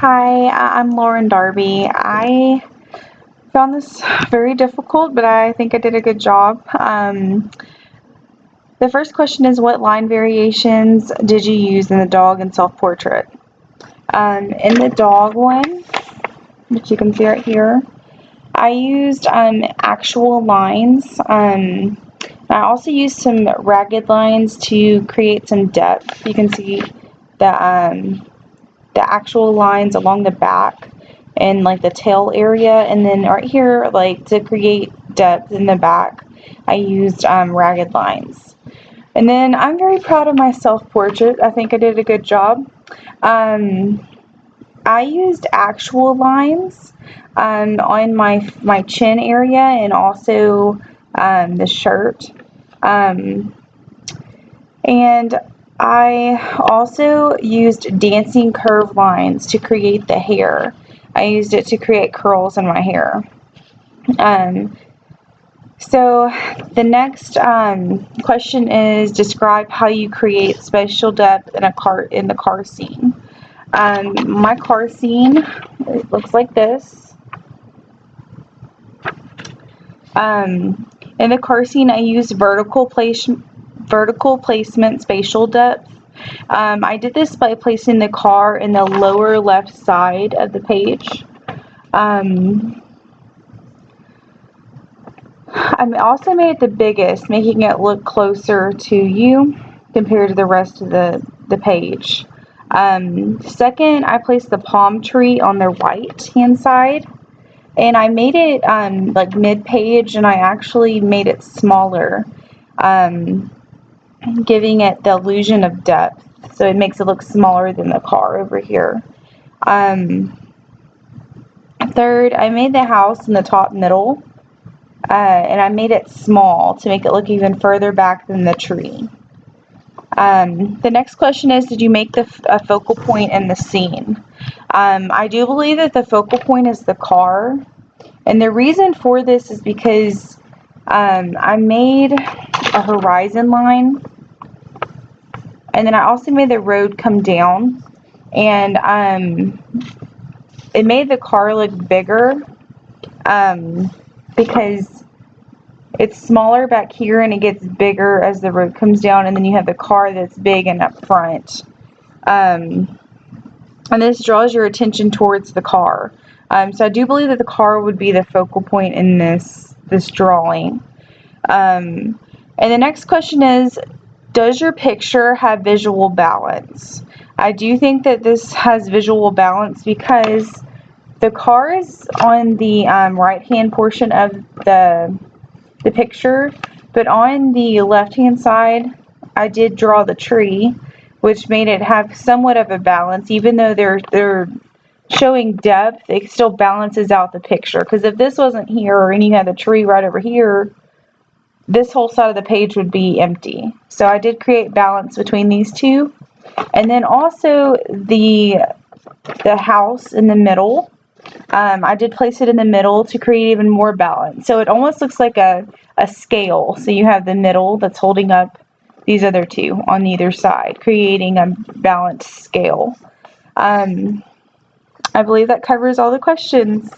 Hi, I'm Lauren Darby. I found this very difficult, but I think I did a good job. The first question is, what line variations did you use in the dog and self-portrait? In the dog one, which you can see right here, I used actual lines. I also used some ragged lines to create some depth. You can see the actual lines along the back and like the tail area, and then right here, like to create depth in the back, I used ragged lines. And then I'm very proud of my self-portrait. I think I did a good job. I used actual lines on my chin area and also the shirt. And I also used dancing curve lines to create the hair. I used it to create curls in my hair. So the next question is, describe how you create spatial depth in the car scene. My car scene, it looks like this. In the car scene, I used vertical placement spatial depth. I did this by placing the car in the lower left side of the page. I also made it the biggest, making it look closer to you compared to the rest of the page. Second, I placed the palm tree on the right hand side, and I made it like mid-page, and I actually made it smaller, giving it the illusion of depth, so it makes it look smaller than the car over here. Third, I made the house in the top middle, and I made it small to make it look even further back than the tree. The next question is, did you make a focal point in the scene? I do believe that the focal point is the car, and the reason for this is because I made a horizon line, and then I also made the road come down, and it made the car look bigger because it's smaller back here and it gets bigger as the road comes down, and then you have the car that's big and up front. And this draws your attention towards the car. So I do believe that the car would be the focal point in this drawing. And the next question is, does your picture have visual balance? I do think that this has visual balance because the car is on the right-hand portion of the picture, but on the left-hand side, I did draw the tree, which made it have somewhat of a balance. Even though they're showing depth, it still balances out the picture. Because if this wasn't here and you had the tree right over here, this whole side of the page would be empty. So I did create balance between these two. And then also the house in the middle, I did place it in the middle to create even more balance. So it almost looks like a scale. So you have the middle that's holding up these other two on either side, creating a balanced scale. I believe that covers all the questions.